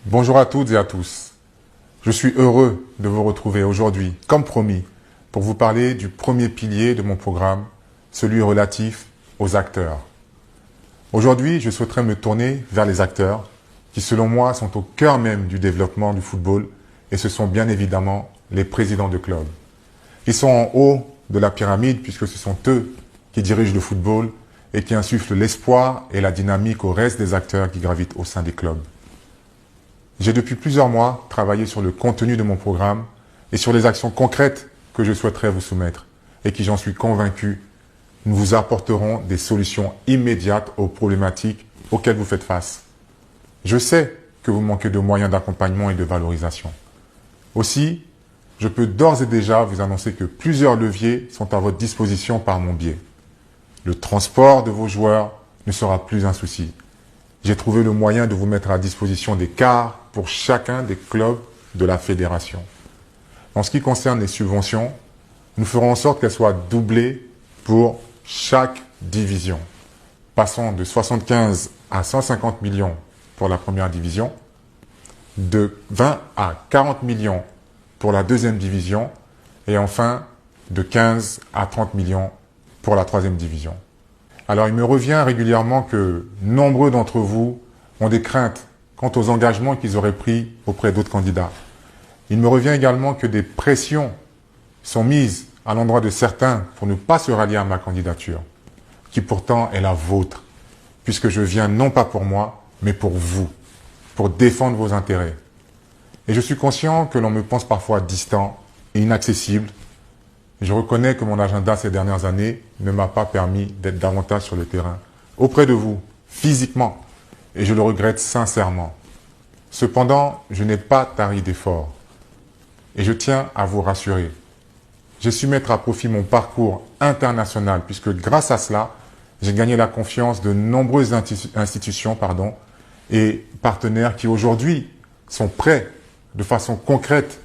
Bonjour à toutes et à tous. Je suis heureux de vous retrouver aujourd'hui, comme promis, pour vous parler du premier pilier de mon programme, celui relatif aux acteurs. Aujourd'hui, je souhaiterais me tourner vers les acteurs qui, selon moi, sont au cœur même du développement du football et ce sont bien évidemment les présidents de clubs. Ils sont en haut de la pyramide puisque ce sont eux qui dirigent le football et qui insufflent l'espoir et la dynamique au reste des acteurs qui gravitent au sein des clubs. J'ai depuis plusieurs mois travaillé sur le contenu de mon programme et sur les actions concrètes que je souhaiterais vous soumettre et qui, j'en suis convaincu, nous vous apporteront des solutions immédiates aux problématiques auxquelles vous faites face. Je sais que vous manquez de moyens d'accompagnement et de valorisation. Aussi, je peux d'ores et déjà vous annoncer que plusieurs leviers sont à votre disposition par mon biais. Le transport de vos joueurs ne sera plus un souci. J'ai trouvé le moyen de vous mettre à disposition des cars pour chacun des clubs de la fédération. En ce qui concerne les subventions, nous ferons en sorte qu'elles soient doublées pour chaque division, passant de 75 à 150 millions pour la première division, de 20 à 40 millions pour la deuxième division et enfin de 15 à 30 millions pour la troisième division. Alors il me revient régulièrement que nombreux d'entre vous ont des craintes quant aux engagements qu'ils auraient pris auprès d'autres candidats. Il me revient également que des pressions sont mises à l'endroit de certains pour ne pas se rallier à ma candidature, qui pourtant est la vôtre, puisque je viens non pas pour moi, mais pour vous, pour défendre vos intérêts. Et je suis conscient que l'on me pense parfois distant et inaccessible. Je reconnais que mon agenda ces dernières années ne m'a pas permis d'être davantage sur le terrain, auprès de vous, physiquement, et je le regrette sincèrement. Cependant, je n'ai pas tari d'efforts, et je tiens à vous rassurer. J'ai su mettre à profit mon parcours international, puisque grâce à cela, j'ai gagné la confiance de nombreuses institutions et partenaires qui aujourd'hui sont prêts, de façon concrète,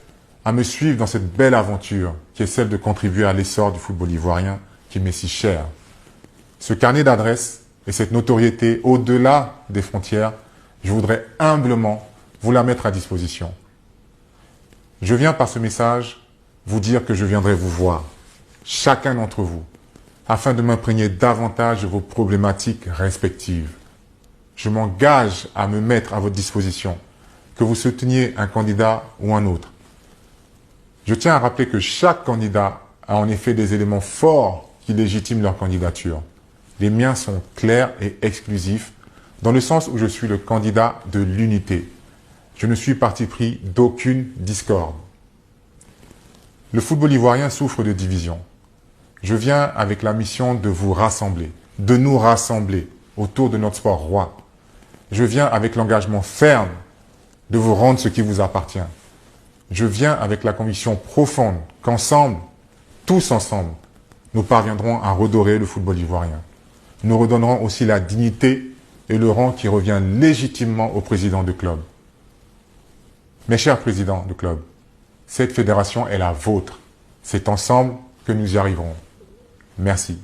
à me suivre dans cette belle aventure qui est celle de contribuer à l'essor du football ivoirien qui m'est si cher. Ce carnet d'adresses et cette notoriété au-delà des frontières, je voudrais humblement vous la mettre à disposition. Je viens par ce message vous dire que je viendrai vous voir, chacun d'entre vous, afin de m'imprégner davantage de vos problématiques respectives. Je m'engage à me mettre à votre disposition, que vous souteniez un candidat ou un autre. Je tiens à rappeler que chaque candidat a en effet des éléments forts qui légitiment leur candidature. Les miens sont clairs et exclusifs, dans le sens où je suis le candidat de l'unité. Je ne suis parti pris d'aucune discorde. Le football ivoirien souffre de division. Je viens avec la mission de vous rassembler, de nous rassembler autour de notre sport roi. Je viens avec l'engagement ferme de vous rendre ce qui vous appartient. Je viens avec la conviction profonde qu'ensemble, tous ensemble, nous parviendrons à redorer le football ivoirien. Nous redonnerons aussi la dignité et le rang qui revient légitimement au président de club. Mes chers présidents de club, cette fédération est la vôtre. C'est ensemble que nous y arriverons. Merci.